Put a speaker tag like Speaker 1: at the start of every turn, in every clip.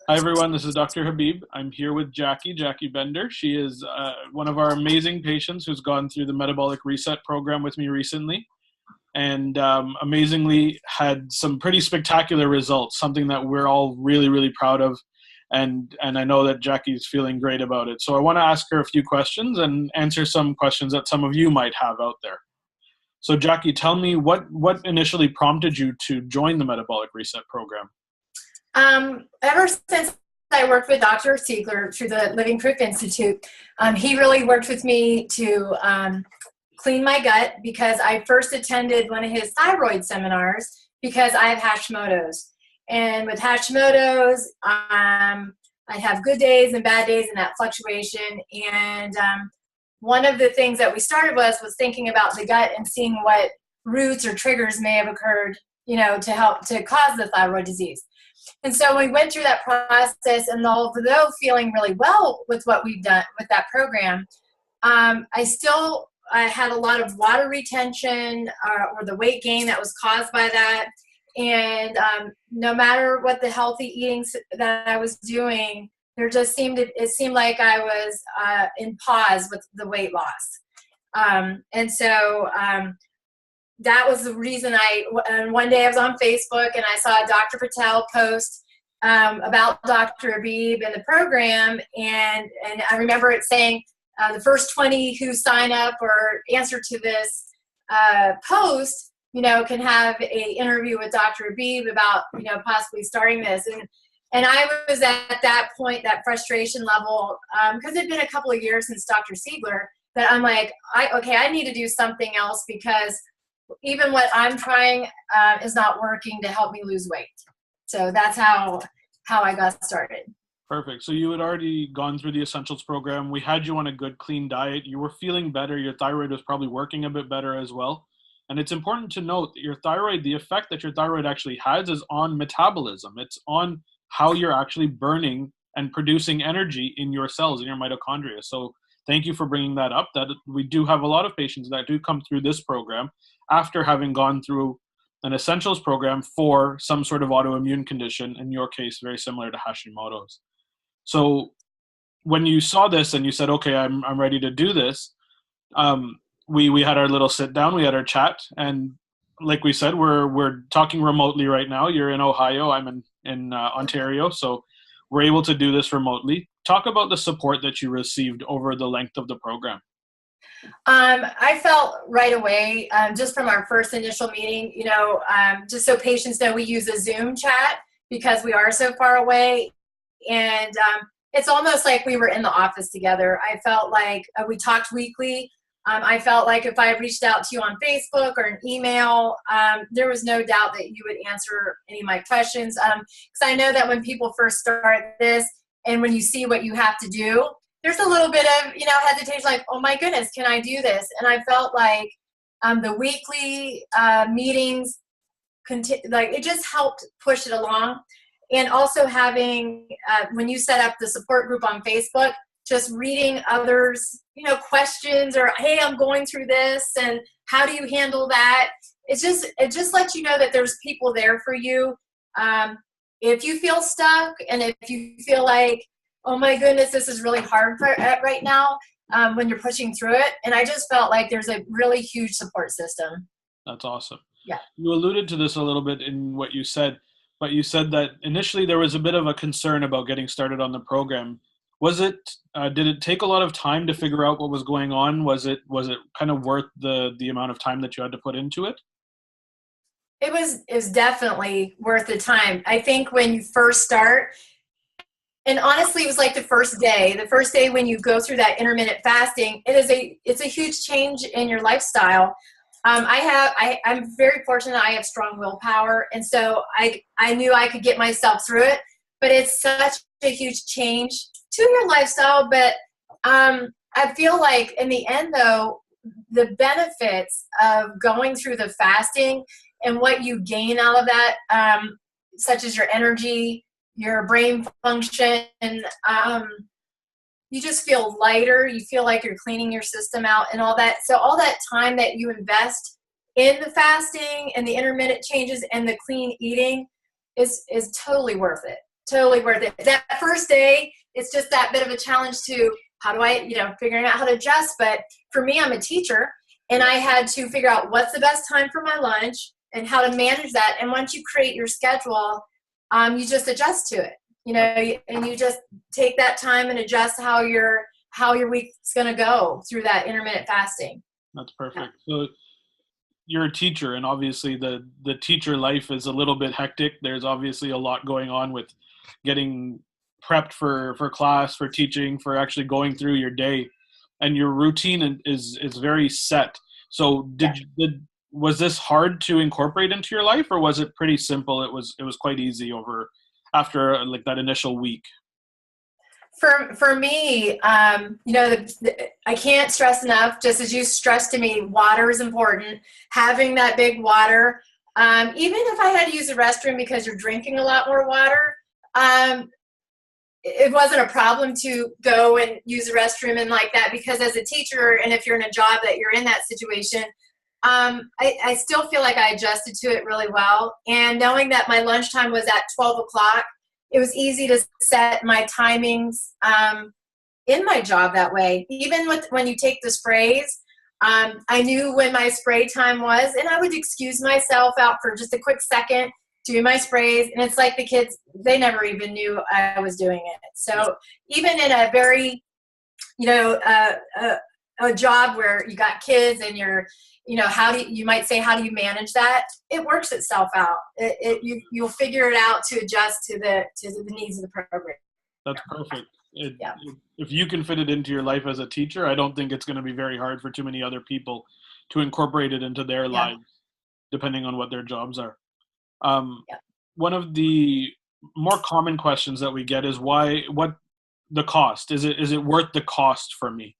Speaker 1: Hi everyone, this is Dr. Habib. I'm here with Jackie Bender. She is one of our amazing patients who's gone through the Metabolic Reset program with me recently and amazingly had some pretty spectacular results, something that we're all really, really proud of. And I know that Jackie's feeling great about it. So I want to ask her a few questions and answer some questions that some of you might have out there. So Jackie, tell me what initially prompted you to join the Metabolic Reset program?
Speaker 2: Ever since I worked with Dr. Siegler through the Living Proof Institute, he really worked with me to clean my gut because I first attended one of his thyroid seminars because I have Hashimoto's. And with Hashimoto's, I have good days and bad days and that fluctuation. And one of the things that we started was thinking about the gut and seeing what roots or triggers may have occurred, to help to cause the thyroid disease. And so we went through that process, and although feeling really well with what we've done with that program, I had a lot of water retention or the weight gain that was caused by that. And no matter what the healthy eating that I was doing, it seemed like I was in pause with the weight loss. That was the reason and one day I was on Facebook and I saw Dr. Patel post about Dr. Habib and the program, and I remember it saying the first 20 who sign up or answer to this post, can have an interview with Dr. Habib about, possibly starting this. And I was at that point, that frustration level, because it had been a couple of years since Dr. Siegler, that I'm like, I need to do something else because even what I'm trying is not working to help me lose weight. So that's how I got started.
Speaker 1: Perfect. So you had already gone through the Essentials program. We had you on a good, clean diet. You were feeling better. Your thyroid was probably working a bit better as well. And it's important to note that your thyroid, the effect that your thyroid actually has is on metabolism. It's on how you're actually burning and producing energy in your cells, in your mitochondria. So thank you for bringing that up, that we do have a lot of patients that do come through this program after having gone through an Essentials program for some sort of autoimmune condition, in your case, very similar to Hashimoto's. So when you saw this and you said, okay, I'm ready to do this, we had our little sit down, we had our chat, and like we said, we're talking remotely right now. You're in Ohio, I'm in Ontario, so we're able to do this remotely. Talk about the support that you received over the length of the program.
Speaker 2: I felt right away, just from our first initial meeting, just so patients know, we use a Zoom chat because we are so far away. And it's almost like we were in the office together. I felt like we talked weekly. I felt like if I reached out to you on Facebook or an email, there was no doubt that you would answer any of my questions. Because I know that when people first start this and when you see what you have to do, there's a little bit of, hesitation, like, oh my goodness, can I do this? And I felt like the weekly meetings, it just helped push it along. And also having, when you set up the support group on Facebook, just reading others, questions or, hey, I'm going through this and how do you handle that? It just lets you know that there's people there for you. If you feel stuck and if you feel like, oh my goodness, this is really hard right now, when you're pushing through it. And I just felt like there's a really huge support system.
Speaker 1: That's awesome.
Speaker 2: Yeah.
Speaker 1: You alluded to this a little bit in what you said, but you said that initially there was a bit of a concern about getting started on the program. Did it take a lot of time to figure out what was going on? Was it kind of worth the amount of time that you had to put into it?
Speaker 2: It was definitely worth the time. I think when you first start, and honestly, it was like the first day when you go through that intermittent fasting, it's a huge change in your lifestyle. I'm very fortunate. I have strong willpower. And so I knew I could get myself through it, but it's such a huge change to your lifestyle. But I feel like in the end though, the benefits of going through the fasting and what you gain out of that, such as your energy, your brain function, you just feel lighter. You feel like you're cleaning your system out and all that. So all that time that you invest in the fasting and the intermittent changes and the clean eating is totally worth it. totally worth it. That first day, it's just that bit of a challenge to how do I, figuring out how to adjust. But for me, I'm a teacher, and I had to figure out what's the best time for my lunch and how to manage that. And once you create your schedule, you just adjust to it, and you just take that time and adjust how your week's going to go through that intermittent fasting.
Speaker 1: That's perfect. So you're a teacher, and obviously the teacher life is a little bit hectic. There's obviously a lot going on with getting prepped for class, for teaching, for actually going through your day, and your routine is very set. So was this hard to incorporate into your life, or was it pretty simple? It was quite easy after like that initial week.
Speaker 2: For me, I can't stress enough, just as you stressed to me, water is important. Having that big water, even if I had to use the restroom because you're drinking a lot more water, it wasn't a problem to go and use the restroom and like that, because as a teacher, and if you're in a job that you're in that situation, I still feel like I adjusted to it really well. And knowing that my lunchtime was at 12 o'clock, it was easy to set my timings in my job that way. Even when you take the sprays, I knew when my spray time was, and I would excuse myself out for just a quick second, do my sprays, and it's like the kids, they never even knew I was doing it. So even in a very, a job where you got kids and you're, how do you might say, how do you manage that? It works itself out. You'll figure it out to adjust to the needs of the program.
Speaker 1: That's perfect. If you can fit it into your life as a teacher, I don't think it's going to be very hard for too many other people to incorporate it into their lives, depending on what their jobs are. One of the more common questions that we get is what the cost? Is it worth the cost for me?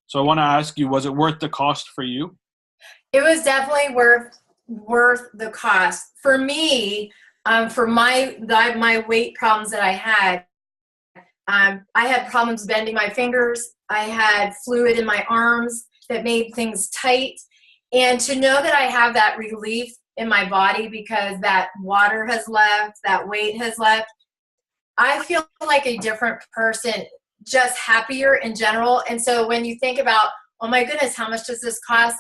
Speaker 1: So I want to ask you, was it worth the cost for you?
Speaker 2: It was definitely worth the cost. For me, for my weight problems that I had problems bending my fingers. I had fluid in my arms that made things tight. And to know that I have that relief in my body because that water has left, that weight has left, I feel like a different person, just happier in general. And so when you think about, oh my goodness, how much does this cost?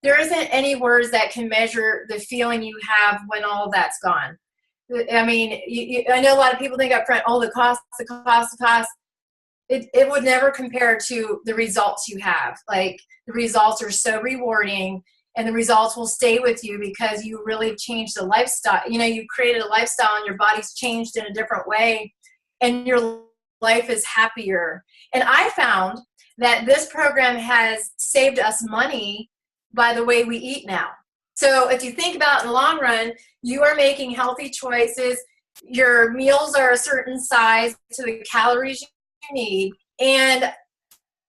Speaker 2: There isn't any words that can measure the feeling you have when all that's gone. I mean, I know a lot of people think up front, oh, the cost. It would never compare to the results you have. Like, the results are so rewarding, and the results will stay with you because you really changed the lifestyle. You created a lifestyle and your body's changed in a different way, and your life is happier. And I found that this program has saved us money by the way we eat now. So if you think about in the long run, you are making healthy choices. Your meals are a certain size to the calories you need. And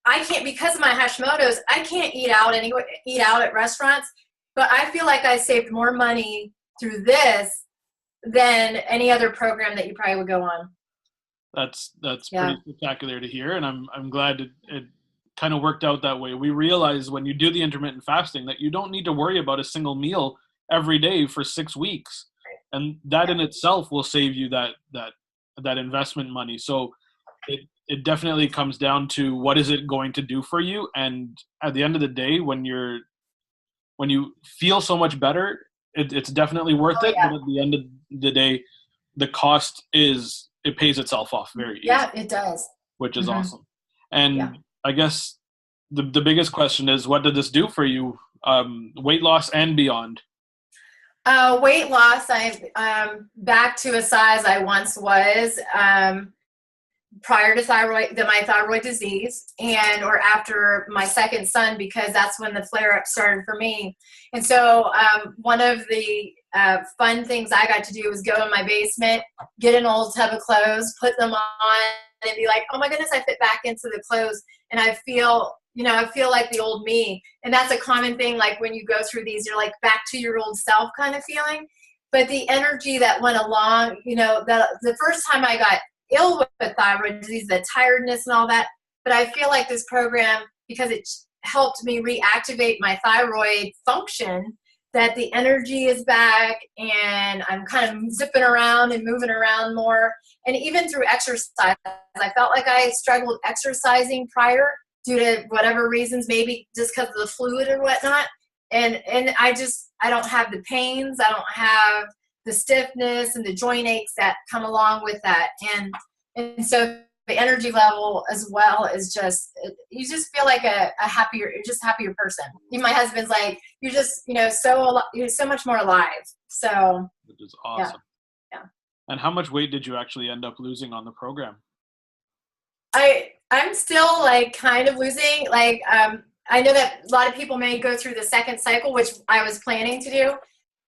Speaker 2: I can't, because of my Hashimoto's, I can't eat out at restaurants, but I feel like I saved more money through this than any other program that you probably would go on.
Speaker 1: That's pretty spectacular to hear, and I'm glad it kind of worked out that way. We realize when you do the intermittent fasting that you don't need to worry about a single meal every day for 6 weeks, and that in itself will save you that investment money. So it definitely comes down to what is it going to do for you, and at the end of the day, when you feel so much better, it's definitely worth it. But at the end of the day, the cost it pays itself off very easily.
Speaker 2: Yeah, it does.
Speaker 1: Which is awesome. And I guess the biggest question is, what did this do for you, weight loss and beyond?
Speaker 2: Weight loss, I'm back to a size I once was prior to my thyroid disease, or after my second son, because that's when the flare-up started for me. And so one of the fun things I got to do was go in my basement, get an old tub of clothes, put them on, and be like, oh my goodness, I fit back into the clothes, and I feel like the old me. And that's a common thing, like when you go through these, you're like back to your old self kind of feeling. But the energy that went along, the first time I got ill with thyroid disease, the tiredness and all that, but I feel like this program, because it helped me reactivate my thyroid function, that the energy is back and I'm kind of zipping around and moving around more. And even through exercise, I felt like I struggled exercising prior due to whatever reasons, maybe just because of the fluid or whatnot. And I don't have the pains, I don't have the stiffness and the joint aches that come along with that. And so the energy level as well is just, you just feel like a happier person. Even my husband's like, you're just, you're so much more alive. So,
Speaker 1: which is awesome.
Speaker 2: Yeah.
Speaker 1: And how much weight did you actually end up losing on the program?
Speaker 2: I'm still like kind of losing, like, I know that a lot of people may go through the second cycle, which I was planning to do,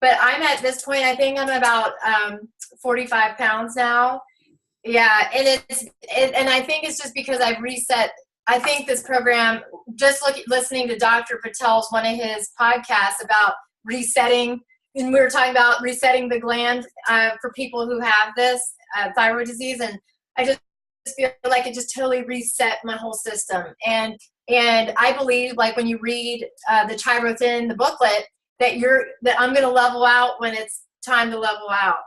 Speaker 2: but I'm at this point, I think I'm about 45 pounds now. Yeah, and I think it's just because I've reset. I think this program, just listening to Dr. Patel's one of his podcasts about resetting, and we were talking about resetting the gland for people who have this thyroid disease, and I just feel like it just totally reset my whole system. And I believe, like, when you read the Chirothin, the booklet, that I'm going to level out when it's time to level out.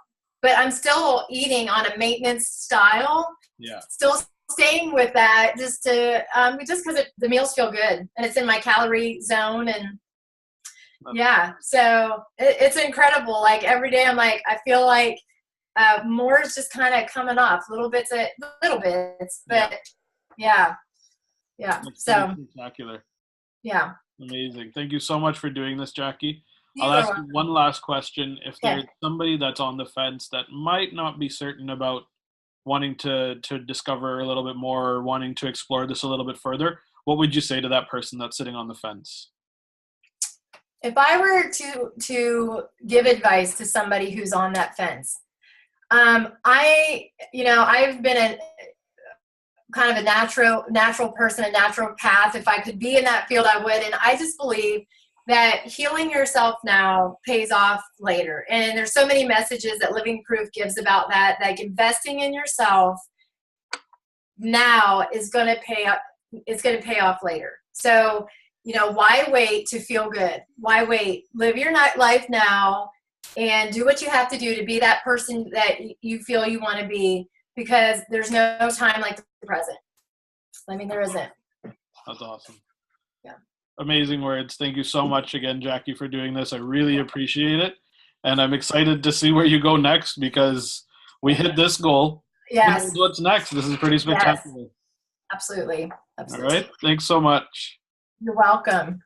Speaker 2: But I'm still eating on a maintenance style.
Speaker 1: Yeah.
Speaker 2: Still staying with that just because the meals feel good and it's in my calorie zone. And yeah, so it's incredible. Like every day I'm like, I feel like more is just kind of coming off little bits, but yeah.
Speaker 1: That's
Speaker 2: so
Speaker 1: spectacular.
Speaker 2: Yeah.
Speaker 1: Amazing. Thank you so much for doing this, Jackie.
Speaker 2: You're
Speaker 1: I'll ask
Speaker 2: welcome.
Speaker 1: you one last question. If
Speaker 2: Yeah.
Speaker 1: there's somebody that's on the fence that might not be certain about wanting to discover a little bit more or wanting to explore this a little bit further, what would you say to that person that's sitting on the fence?
Speaker 2: If I were to give advice to somebody who's on that fence, I've been a kind of a natural person, a natural path. If I could be in that field, I would. And I just believe that healing yourself now pays off later. And there's so many messages that Living Proof gives about that, like investing in yourself now is going to pay up. It's going to pay off later. So, why wait to feel good? Why wait? Live your life now and do what you have to do to be that person that you feel you want to be, because there's no time like the present. I mean, there isn't.
Speaker 1: That's awesome.
Speaker 2: Yeah.
Speaker 1: Amazing words. Thank you so much again, Jackie, for doing this. I really appreciate it. And I'm excited to see where you go next, because we hit this goal.
Speaker 2: Yes.
Speaker 1: What's next? This is pretty spectacular.
Speaker 2: Yes. Absolutely.
Speaker 1: All right. Thanks so much.
Speaker 2: You're welcome.